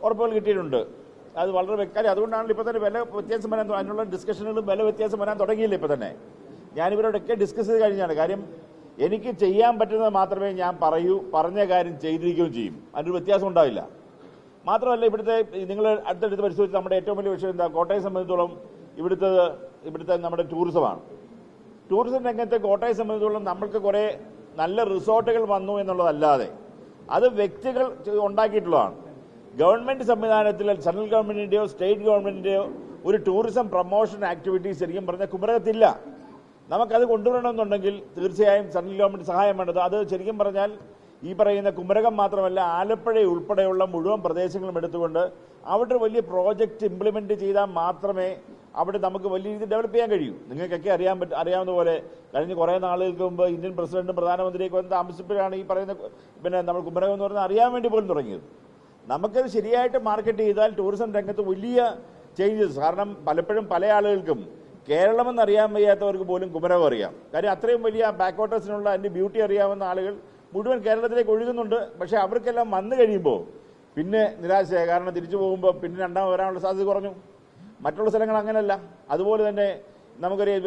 ഉറപ്പുകൾ കിട്ടിയിട്ടുണ്ട്. അത് വളരെ വ്യക്തമായി. അതുകൊണ്ടാണല്ലോ ഇപ്പോൾ തന്നെ വില വ്യത്യാസം വരാൻ, അതിനുള്ള ഡിസ്കഷനുകളും വില വ്യത്യാസം വരാൻ തുടങ്ങിയില്ല. ഇപ്പോൾ തന്നെ ഞാനിവരോടൊക്കെ ഡിസ്കസ് ചെയ്ത് കഴിഞ്ഞാണ്. കാര്യം എനിക്ക് ചെയ്യാൻ പറ്റുന്നത് മാത്രമേ ഞാൻ പറയൂ, പറഞ്ഞ കാര്യം ചെയ്തിരിക്കുകയും ചെയ്യും. അതിനൊരു വ്യത്യാസം ഉണ്ടാവില്ല. മാത്രമല്ല, ഇവിടുത്തെ നിങ്ങൾ അടുത്തടുത്ത് പരിശോധിച്ച് നമ്മുടെ ഏറ്റവും വലിയ വിഷയം എന്താ, കോട്ടയം സംബന്ധിച്ചിടത്തോളം ഇവിടുത്തെ നമ്മുടെ ടൂറിസമാണ്. ടൂറിസം രംഗത്തെ കോട്ടയം സംബന്ധിച്ചിടത്തോളം നമ്മൾക്ക് കുറേ നല്ല റിസോർട്ടുകൾ വന്നു എന്നുള്ളതല്ലാതെ അത് വ്യക്തികൾ ഉണ്ടാക്കിയിട്ടുള്ളതാണ്. ഗവൺമെന്റ് സംവിധാനത്തിൽ സെൻട്രൽ ഗവൺമെന്റിന്റെയോ സ്റ്റേറ്റ് ഗവൺമെന്റിന്റെയോ ഒരു ടൂറിസം പ്രൊമോഷൻ ആക്ടിവിറ്റീസ് ശരിക്കും പറഞ്ഞാൽ കുമരകത്തില്ല. നമുക്കത് കൊണ്ടുവരണമെന്നുണ്ടെങ്കിൽ തീർച്ചയായും സെൻട്രൽ ഗവൺമെന്റ് സഹായം വേണ്ടത്. അത് ശരിക്കും പറഞ്ഞാൽ ഈ പറയുന്ന കുമരകം മാത്രമല്ല, ആലപ്പുഴ ഉൾപ്പെടെയുള്ള മുഴുവൻ പ്രദേശങ്ങളും എടുത്തുകൊണ്ട് അവിടെ വലിയ പ്രോജക്റ്റ് ഇംപ്ലിമെന്റ് ചെയ്താൽ മാത്രമേ അവിടെ നമുക്ക് വലിയ രീതിയിൽ ഡെവലപ്പ് ചെയ്യാൻ കഴിയൂ. നിങ്ങൾക്കൊക്കെ അറിയാവുന്ന പോലെ കഴിഞ്ഞ കുറേ നാളുകൾക്ക് മുമ്പ് ഇന്ത്യൻ പ്രസിഡന്റും പ്രധാനമന്ത്രിയൊക്കെ വന്ന് താമസിച്ചപ്പോഴാണ് ഈ പറയുന്ന നമ്മൾ കുമരകം എന്ന് പറഞ്ഞാൽ അറിയാൻ വേണ്ടി പോലും തുടങ്ങിയത്. നമുക്കത് ശരിയായിട്ട് മാർക്കറ്റ് ചെയ്താൽ ടൂറിസം രംഗത്ത് വലിയ ചേഞ്ചസ്. കാരണം പലപ്പോഴും പല ആളുകൾക്കും കേരളമെന്നറിയാൻ വയ്യാത്തവർക്ക് പോലും കുമരകം അറിയാം. കാര്യം അത്രയും വലിയ ബാക്ക്വാട്ടേഴ്സിനുള്ള അതിൻ്റെ ബ്യൂട്ടി അറിയാവുന്ന ആളുകൾ മുഴുവൻ കേരളത്തിലേക്ക് ഒഴുകുന്നുണ്ട്. പക്ഷേ അവർക്കെല്ലാം വന്നു കഴിയുമ്പോൾ പിന്നെ നിരാശയായി. കാരണം തിരിച്ചു പോകുമ്പോൾ പിന്നെ രണ്ടാമത് വരാനുള്ള സാധ്യത കുറഞ്ഞു. മറ്റുള്ള സ്ഥലങ്ങൾ അങ്ങനെയല്ല. അതുപോലെ തന്നെ നമുക്കറിയാം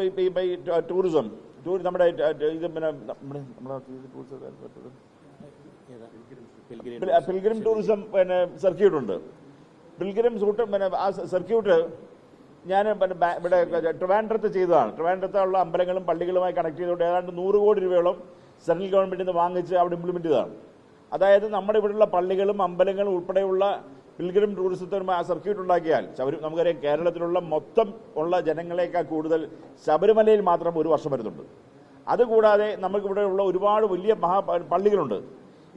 ടൂറിസം നമ്മുടെ ഇത് പിൽഗ്രിം ടൂറിസം സർക്യൂട്ട് ഉണ്ട്. പിൽഗ്രിം ആ സർക്യൂട്ട് ഞാൻ ഇവിടെ ട്രിവാൻഡ്രത്ത് ചെയ്തതാണ്. ട്രിവാൻഡ്രത്തുള്ള അമ്പലങ്ങളും പള്ളികളുമായി കണക്ട് ചെയ്തുകൊണ്ട് ഏതാണ്ട് 100 കോടി രൂപയോളം സെൻട്രൽ ഗവൺമെന്റിൽ നിന്ന് വാങ്ങിച്ച് അവിടെ ഇംപ്ലിമെന്റ് ചെയ്തതാണ്. അതായത് നമ്മുടെ ഇവിടെയുള്ള പള്ളികളും അമ്പലങ്ങളും ഉൾപ്പെടെയുള്ള പിൽഗ്രിം ടൂറിസത്തിനുമായി ആ സർക്യൂട്ട് ഉണ്ടാക്കിയാൽ നമുക്കറിയാം കേരളത്തിലുള്ള മൊത്തം ഉള്ള ജനങ്ങളെക്കാൾ കൂടുതൽ ശബരിമലയിൽ മാത്രം ഒരു വർഷം വരുന്നുണ്ട്. അതുകൂടാതെ നമുക്കിവിടെയുള്ള ഒരുപാട് വലിയ പള്ളികളുണ്ട്.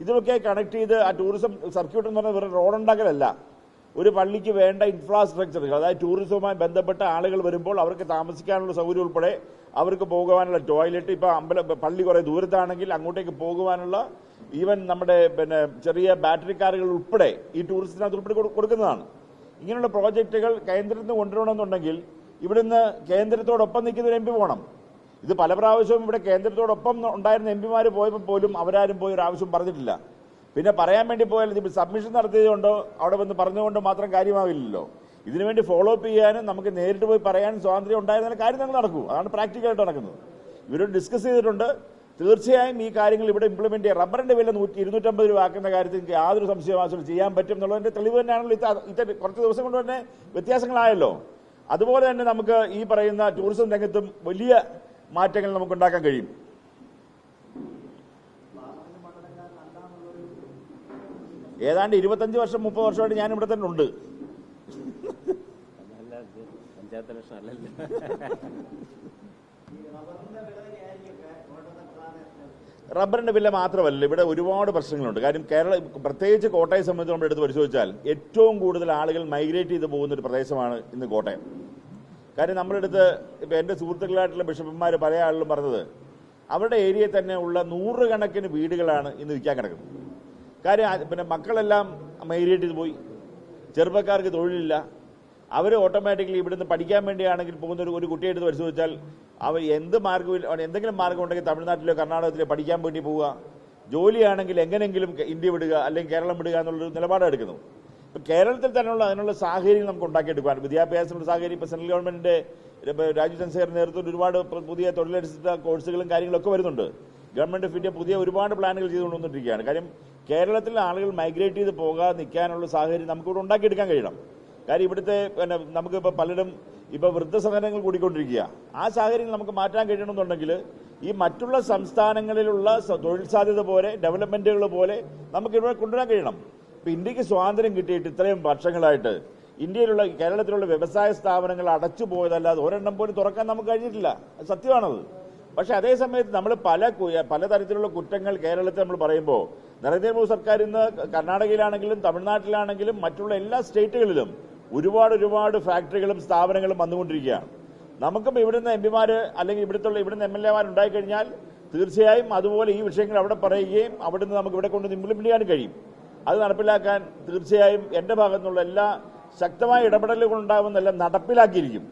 ഇതൊക്കെ കണക്ട് ചെയ്ത് ആ ടൂറിസം സർക്യൂട്ട് എന്ന് പറഞ്ഞാൽ വെറും റോഡുണ്ടാക്കലല്ല, ഒരു പള്ളിക്ക് വേണ്ട ഇൻഫ്രാസ്ട്രക്ചറുകൾ, അതായത് ടൂറിസവുമായി ബന്ധപ്പെട്ട ആളുകൾ വരുമ്പോൾ അവർക്ക് താമസിക്കാനുള്ള സൗകര്യം ഉൾപ്പെടെ അവർക്ക് പോകുവാനുള്ള ടോയ്ലറ്റ്, ഇപ്പോൾ പള്ളി കുറേ ദൂരത്താണെങ്കിൽ അങ്ങോട്ടേക്ക് പോകുവാനുള്ള ഈവൻ നമ്മുടെ ചെറിയ ബാറ്ററി കാറുകൾ ഉൾപ്പെടെ ഈ ടൂറിസത്തിനകത്ത് ഉൾപ്പെടെ കൊടുക്കുന്നതാണ്. ഇങ്ങനെയുള്ള പ്രോജക്റ്റുകൾ കേന്ദ്രത്തിൽ നിന്ന് കൊണ്ടുവരണമെന്നുണ്ടെങ്കിൽ ഇവിടുന്ന് കേന്ദ്രത്തോടൊപ്പം നിൽക്കുന്ന ഒരു MP പോകണം. ഇത് പല പ്രാവശ്യവും ഇവിടെ കേന്ദ്രത്തോടൊപ്പം ഉണ്ടായിരുന്ന MP പോയപ്പോൾ പോലും അവരാരും പോയി ഒരു ആവശ്യം പറഞ്ഞിട്ടില്ല. പിന്നെ പറയാൻ വേണ്ടി പോയാൽ ഇപ്പോൾ സബ്മിഷൻ നടത്തിയതുകൊണ്ടോ അവിടെ വന്ന് പറഞ്ഞുകൊണ്ട് മാത്രം കാര്യമാവില്ലല്ലോ. ഇതിനുവേണ്ടി ഫോളോ അപ്പ് ചെയ്യാനും നമുക്ക് നേരിട്ട് പോയി പറയാനും സ്വാതന്ത്ര്യം ഉണ്ടായിരുന്ന കാര്യങ്ങൾ നടക്കൂ. അതാണ് പ്രാക്ടിക്കലായിട്ട് നടക്കുന്നത്. ഇവരോട് ഡിസ്കസ് ചെയ്തിട്ടുണ്ട്. തീർച്ചയായും ഈ കാര്യങ്ങൾ ഇവിടെ ഇംപ്ലിമെന്റ് ചെയ്യാം. റബ്ബറിന്റെ വില 250 രൂപ ആക്കുന്ന കാര്യത്തിൽ യാതൊരു സംശയവാസവും ചെയ്യാൻ പറ്റും എന്നുള്ളതിന്റെ തെളിവ് തന്നെയാണല്ലോ കുറച്ച് ദിവസം കൊണ്ട് തന്നെ വ്യത്യാസങ്ങളായല്ലോ. അതുപോലെ തന്നെ നമുക്ക് ഈ പറയുന്ന ടൂറിസം രംഗത്തും വലിയ മാറ്റങ്ങൾ നമുക്ക് ഉണ്ടാക്കാൻ കഴിയും. ഏതാണ്ട് 25 വർഷം 30 വർഷമായിട്ട് ഞാൻ ഇവിടെ തന്നെ ഉണ്ട്. റബ്ബറിന്റെ വില മാത്രമല്ല, ഇവിടെ ഒരുപാട് പ്രശ്നങ്ങളുണ്ട്. കാര്യം പ്രത്യേകിച്ച് കോട്ടയം സംബന്ധിച്ച് നമ്മൾ എടുത്ത് പരിശോധിച്ചാൽ ഏറ്റവും കൂടുതൽ ആളുകൾ മൈഗ്രേറ്റ് ചെയ്ത് പോകുന്ന ഒരു പ്രദേശമാണ് ഇന്ന് കോട്ടയം. കാര്യം നമ്മളെടുത്ത് ഇപ്പം എൻ്റെ സുഹൃത്തുക്കളായിട്ടുള്ള ബിഷപ്പന്മാർ പല ആളുകളും പറഞ്ഞത് അവരുടെ ഏരിയയിൽ തന്നെ ഉള്ള 100 കണക്കിന് വീടുകളാണ് ഇന്ന് വിൽക്കാൻ കിടക്കുന്നത്. കാര്യം മക്കളെല്ലാം മൈഗ്രേറ്റ് ചെയ്ത് പോയി, ചെറുപ്പക്കാർക്ക് തൊഴിലില്ല. അവർ ഓട്ടോമാറ്റിക്കലി ഇവിടുന്ന് പഠിക്കാൻ വേണ്ടിയാണെങ്കിൽ പോകുന്ന ഒരു കുട്ടിയെ എടുത്ത് പരിശോധിച്ചാൽ അവർ എന്തെങ്കിലും മാർഗം ഉണ്ടെങ്കിൽ തമിഴ്നാട്ടിലോ കർണാടകത്തിലോ പഠിക്കാൻ വേണ്ടി പോവുക, ജോലിയാണെങ്കിൽ എങ്ങനെയെങ്കിലും ഇന്ത്യ വിടുക അല്ലെങ്കിൽ കേരളം വിടുക എന്നുള്ളൊരു നിലപാടാണ് എടുക്കുന്നത്. ഇപ്പം കേരളത്തിൽ തന്നെയുള്ള അതിനുള്ള സാഹചര്യം നമുക്ക് ഉണ്ടാക്കിയെടുക്കുവാൻ വിദ്യാഭ്യാസത്തിനുള്ള സാഹചര്യം ഇപ്പോൾ സെൻട്രൽ ഗവൺമെന്റിന്റെ രാജീവ് ചന്ദ്രശേഖരന്റെ നേതൃത്വത്തിൽ ഒരുപാട് പുതിയ തൊഴിലധിഷ്ഠിത കോഴ്സുകളും കാര്യങ്ങളൊക്കെ വരുന്നുണ്ട്. ഗവൺമെന്റ് ഓഫ് ഇന്ത്യ പുതിയ ഒരുപാട് പ്ലാനുകൾ ചെയ്തുകൊണ്ടുവന്നിരിക്കുകയാണ്. കാര്യം കേരളത്തിലെ ആളുകൾ മൈഗ്രേറ്റ് ചെയ്ത് പോകാതെ നിൽക്കാനുള്ള സാഹചര്യം നമുക്കിവിടെ ഉണ്ടാക്കിയെടുക്കാൻ കഴിയണം. കാര്യം ഇവിടുത്തെ നമുക്കിപ്പോൾ പലരും ഇപ്പോൾ വൃദ്ധസദനങ്ങൾ കൂടിക്കൊണ്ടിരിക്കുക. ആ സാഹചര്യം നമുക്ക് മാറ്റാൻ കഴിയണമെന്നുണ്ടെങ്കിൽ ഈ മറ്റുള്ള സംസ്ഥാനങ്ങളിലുള്ള തൊഴിൽ സാധ്യത പോലെ ഡെവലപ്മെന്റുകൾ പോലെ നമുക്കിവിടെ കൊണ്ടുവരാൻ കഴിയണം. ഇപ്പം ഇന്ത്യക്ക് സ്വാതന്ത്ര്യം കിട്ടിയിട്ട് ഇത്രയും വർഷങ്ങളായിട്ട് കേരളത്തിലുള്ള വ്യവസായ സ്ഥാപനങ്ങൾ അടച്ചുപോയതല്ലാതെ ഒരെണ്ണം പോലും തുറക്കാൻ നമുക്ക് കഴിഞ്ഞിട്ടില്ല. സത്യമാണത്. പക്ഷെ അതേ സമയത്ത് നമ്മൾ പലതരത്തിലുള്ള കുറ്റങ്ങൾ കേരളത്തിൽ നമ്മൾ പറയുമ്പോൾ നരേന്ദ്രമോദി സർക്കാർ ഇന്ന് കർണാടകയിലാണെങ്കിലും തമിഴ്നാട്ടിലാണെങ്കിലും മറ്റുള്ള എല്ലാ സ്റ്റേറ്റുകളിലും ഒരുപാട് ഫാക്ടറികളും സ്ഥാപനങ്ങളും വന്നുകൊണ്ടിരിക്കുകയാണ്. നമുക്കും ഇവിടുന്ന് MP അല്ലെങ്കിൽ ഇവിടുന്ന് MLA ഉണ്ടായിക്കഴിഞ്ഞാൽ തീർച്ചയായും അതുപോലെ ഈ വിഷയങ്ങൾ അവിടെ പറയുകയും അവിടുന്ന് നമുക്ക് ഇവിടെ കൊണ്ട് ഇംപ്ലിമെന്റ് ചെയ്യാൻ കഴിയും. അത് നടപ്പിലാക്കാൻ തീർച്ചയായും എൻ്റെ ഭാഗത്തുനിന്നുള്ള എല്ലാ ശക്തമായ ഇടപെടലുകൾ ഉണ്ടാകുന്നെല്ലാം നടപ്പിലാക്കിയിരിക്കും.